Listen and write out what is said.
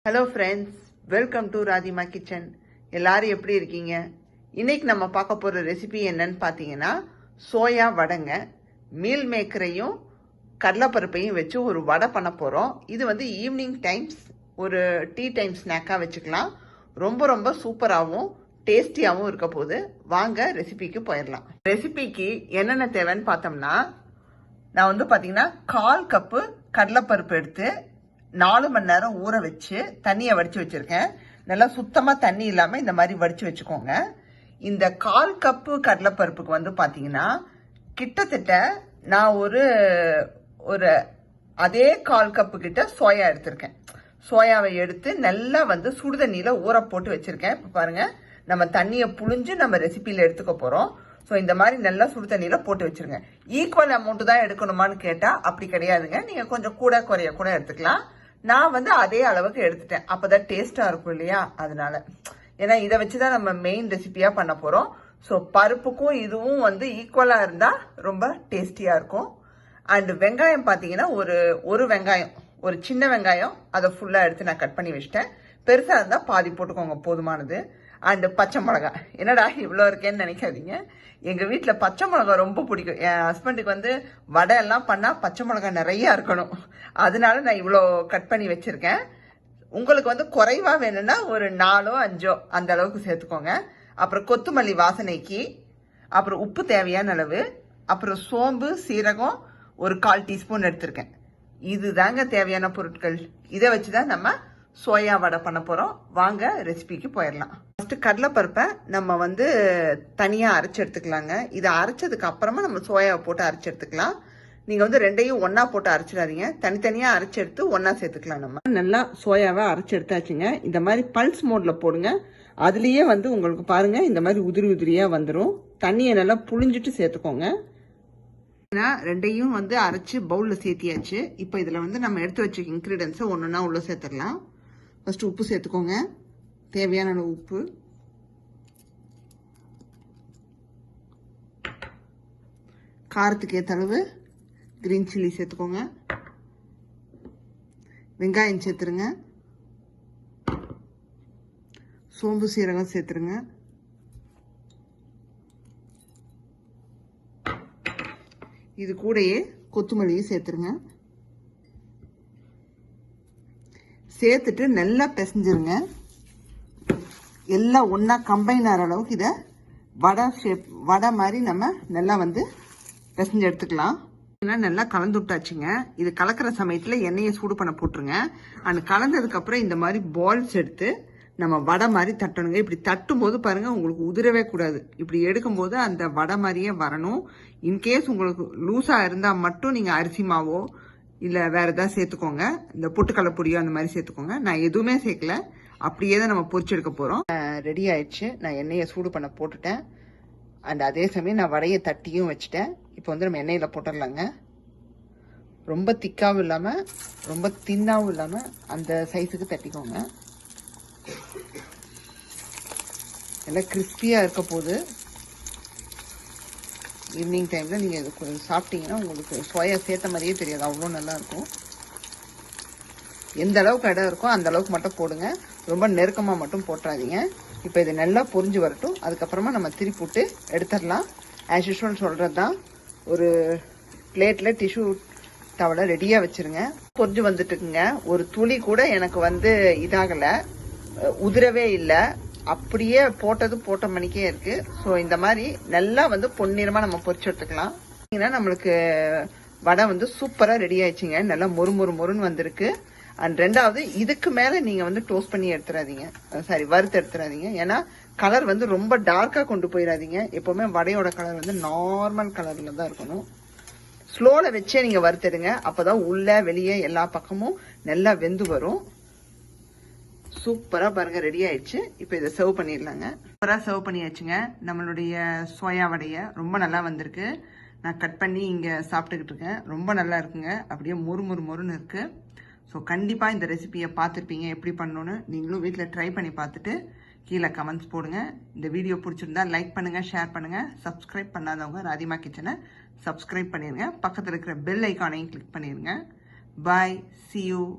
Hello friends, welcome to Radhima kitchen. எல்லாரும் எப்படி இருக்கீங்க? இன்னைக்கு நம்ம பார்க்க போகிற ரெசிபி என்னன்னு பார்த்தீங்கன்னா சோயா வடைங்க. மீல் மேக்கரையும் கடலைப்பருப்பையும் வச்சு ஒரு வடை பண்ண போகிறோம். இது வந்து ஈவினிங் டைம்ஸ் ஒரு டீ டைம் ஸ்நாக்காக வச்சுக்கலாம். ரொம்ப ரொம்ப சூப்பராகவும் டேஸ்டியாகவும் இருக்க போது. வாங்க ரெசிபிக்கு போயிடலாம். ரெசிபிக்கு என்னென்ன தேவைன்னு பார்த்தோம்னா, நான் வந்து பார்த்தீங்கன்னா 1/4 கப்பு கடலைப்பருப்பு எடுத்து 4 மணி நேரம் ஊற வச்சு தண்ணியை வடித்து வச்சுருக்கேன். நல்லா சுத்தமாக தண்ணி இல்லாமல் இந்த மாதிரி வடித்து வச்சுக்கோங்க. இந்த 1/4 கப்பு கடலைப்பருப்புக்கு வந்து பார்த்தீங்கன்னா கிட்டத்தட்ட நான் ஒரு அதே 1/4 கப்பு கிட்ட சோயா எடுத்திருக்கேன். சோயாவை எடுத்து நல்லா வந்து சுடுதண்ணியில் ஊற போட்டு வச்சுருக்கேன். இப்போ பாருங்கள், நம்ம தண்ணியை புழிஞ்சு நம்ம ரெசிபியில் எடுத்துக்க போகிறோம். ஸோ இந்த மாதிரி நல்லா சுடு தண்ணியில் போட்டு வச்சுருங்க. ஈக்குவல் அமௌண்ட்டு தான் எடுக்கணுமான்னு கேட்டால் அப்படி கிடையாதுங்க. நீங்கள் கொஞ்சம் கூட குறைய கூட எடுத்துக்கலாம். நான் வந்து அதே அளவுக்கு எடுத்துட்டேன். அப்போ தான் டேஸ்ட்டாக இருக்கும் இல்லையா, அதனால. ஏன்னா இதை வச்சு தான் நம்ம மெயின் ரெசிபியாக பண்ண போகிறோம். ஸோ பருப்புக்கும் இதுவும் வந்து ஈக்குவலாக இருந்தால் ரொம்ப டேஸ்டியாக இருக்கும். அண்டு வெங்காயம் பார்த்தீங்கன்னா ஒரு வெங்காயம், ஒரு சின்ன வெங்காயம், அதை ஃபுல்லாக எடுத்து நான் கட் பண்ணி வச்சிட்டேன். பெருசாக இருந்தால் பாதி போட்டுக்கோங்க, போதுமானது. அண்டு பச்சை மிளகா. என்னடா இவ்வளோ இருக்கேன்னு நினைக்காதீங்க. எங்கள் வீட்டில் பச்சை மிளகா ரொம்ப பிடிக்கும். என் ஹஸ்பண்டுக்கு வந்து வடை எல்லாம் பண்ணால் பச்சை மிளகா நிறையா இருக்கணும். அதனால நான் இவ்வளோ கட் பண்ணி வச்சுருக்கேன். உங்களுக்கு வந்து குறைவாக வேணும்னா ஒரு 4 5 அந்த அளவுக்கு சேர்த்துக்கோங்க. அப்புறம் கொத்தமல்லி வாசனைக்கு, அப்புறம் உப்பு தேவையான அளவு, அப்புறம் சோம்பு சீரகம் ஒரு 1/4 டீஸ்பூன் எடுத்திருக்கேன். இது தாங்க தேவையான பொருட்கள். இதை வச்சு தான் நம்ம சோயா வடை பண்ண போகிறோம். வாங்க ரெசிபிக்கு போயிடலாம். ஃபஸ்ட்டு கடலைப்பருப்பை நம்ம வந்து தனியாக அரைச்சி எடுத்துக்கலாங்க. இதை அரைச்சதுக்கு அப்புறமா நம்ம சோயாவை போட்டு அரைச்சி எடுத்துக்கலாம். நீங்கள் வந்து ரெண்டையும் ஒன்றா போட்டு அரைச்சிடாதீங்க. தனித்தனியாக அரைச்சி எடுத்து ஒன்றா சேர்த்துக்கலாம். நம்ம நல்லா சோயாவை அரைச்சி எடுத்தாச்சுங்க. இந்த மாதிரி பல்ஸ் மோடில் போடுங்க. அதுலேயே வந்து உங்களுக்கு பாருங்கள், இந்த மாதிரி உதிரி உதிரியாக வந்துடும். தண்ணியை நல்லா புழிஞ்சிட்டு சேர்த்துக்கோங்க. ரெண்டையும் வந்து அரைச்சி பவுலில் சேர்த்தியாச்சு. இப்போ இதில் வந்து நம்ம எடுத்து வச்ச இன்க்ரீடியன்ஸை ஒன்றுன்னா உள்ளே சேர்த்துடலாம். ஃபஸ்ட்டு உப்பு சேர்த்துக்கோங்க, தேவையான அளவு உப்பு. காரத்துக்கு ஏற்ற அளவு கிரீன் சில்லி சேர்த்துக்கோங்க. வெங்காயம் சேர்த்துருங்க. சோம்பு சீரகம் சேர்த்துருங்க. இது கூடயே கொத்தமல்லியும் சேர்த்துருங்க. சேர்த்துட்டு நல்லா பிசைஞ்சிருங்க. எல்லாம் ஒன்றா கம்பைன் ஆகிற அளவுக்கு இதை வடை மாதிரி நம்ம நல்லா வந்து பிசைஞ்சு எடுத்துக்கலாம். நல்லா கலந்து விட்டாச்சுங்க. இது கலக்கிற சமயத்தில் எண்ணெயை சூடு பண்ண போட்டுருங்க. அந்த கலந்ததுக்கப்புறம் இந்த மாதிரி பால்ஸ் எடுத்து நம்ம வடை மாதிரி தட்டணுங்க. இப்படி தட்டும் போது பாருங்கள், உங்களுக்கு உதிரவே கூடாது. இப்படி எடுக்கும்போது அந்த வடை மாதிரியே வரணும். இன்கேஸ் உங்களுக்கு லூஸாக இருந்தால் மட்டும் நீங்கள் அரிசி மாவோ இல்லை வேறு எதாவது சேர்த்துக்கோங்க. இந்த பொட்டுக்கடலை பொடியோ அந்த மாதிரி சேர்த்துக்கோங்க. நான் எதுவுமே சேர்க்கல, அப்படியே தான் நம்ம பொரிச்சு எடுக்க போகிறோம். ரெடி ஆயிடுச்சு. நான் எண்ணெயை சூடு பண்ண போட்டுட்டேன். அண்ட் அதே சமயம் நான் வடையை தட்டியும் வச்சுட்டேன். இப்போ வந்து நம்ம எண்ணெயில் போட்டுடலாங்க. ரொம்ப திக்காகவும் இல்லாமல் ரொம்ப தின்னாகவும் இல்லாமல் அந்த சைஸுக்கு தட்டிக்கோங்க. எல்லாம் கிறிஸ்பியாக இருக்க போது. ஈவினிங் டைமில் நீங்கள் இது சாப்பிட்டீங்கன்னா உங்களுக்கு சோயா சேர்த்த மாதிரியே தெரியாது, அவ்வளோ நல்லாயிருக்கும். எந்த அளவுக்கு இடம் இருக்கோ அந்த அளவுக்கு மட்டும் போடுங்க. ரொம்ப நெருக்கமாக மட்டும் போட்டுறாதீங்க. இப்போ இது நல்லா பொரிஞ்சு வரட்டும். அதுக்கப்புறமா நம்ம திருப்பி விட்டு எடுத்துடலாம். ஆஸ் யூஷுவல் சொல்கிறது தான். ஒரு பிளேட்டில் டிஷ்யூ டவலை ரெடியாக வச்சுருங்க. பொரிஞ்சு வந்துட்டுக்குங்க. ஒரு துளி கூட எனக்கு வந்து இதாகலை, உதிரவே இல்லை. அப்படியே போட்ட மணிக்கே இருக்குது. ஸோ இந்த மாதிரி நல்லா வந்து பொன்னிறமாக நம்ம பொரிச்சு எடுத்துக்கலாம். நம்மளுக்கு வடை வந்து சூப்பராக ரெடி ஆயிடுச்சுங்க. நல்லா மொறுன்னு வந்திருக்கு. அண்ட் ரெண்டாவது, இதுக்கு மேலே நீங்கள் வந்து டோஸ்ட் பண்ணி எடுத்துடாதீங்க, வறுத்து எடுத்துடாதீங்க. ஏன்னா கலர் வந்து ரொம்ப டார்க்காக கொண்டு போயிடாதீங்க. எப்போவுமே வடையோட கலர் வந்து நார்மல் கலரில் தான் இருக்கணும். ஸ்லோவில் வச்சே நீங்கள் வறுத்துடுங்க. அப்போ தான் உள்ளே வெளியே எல்லா பக்கமும் நல்லா வெந்து வரும். சூப்பராக பாருங்க, ரெடி ஆயிடுச்சு. இப்போ இதை சர்வ் பண்ணிடலாங்க. சூப்பராக சர்வ் பண்ணியாச்சுங்க. நம்மளுடைய சோயா வடையை ரொம்ப நல்லா வந்திருக்கு. நான் கட் பண்ணி இங்கே சாப்பிட்டுக்கிட்டு இருக்கேன். ரொம்ப நல்லா இருக்குங்க. அப்படியே மொறுன்னு இருக்குது. ஸோ கண்டிப்பாக இந்த ரெசிபியை பார்த்துருப்பீங்க. எப்படி பண்ணணுன்னு நீங்களும் வீட்டில் ட்ரை பண்ணி பார்த்துட்டு கீழே கமெண்ட்ஸ் போடுங்க. இந்த வீடியோ பிடிச்சிருந்தா லைக் பண்ணுங்கள், ஷேர் பண்ணுங்கள். சப்ஸ்கிரைப் பண்ணாதவங்க ராதிமா கிச்சனை சப்ஸ்கிரைப் பண்ணிடுங்க. பக்கத்தில் இருக்கிற பெல் ஐக்கானையும் கிளிக் பண்ணிடுங்க. பாய், see you.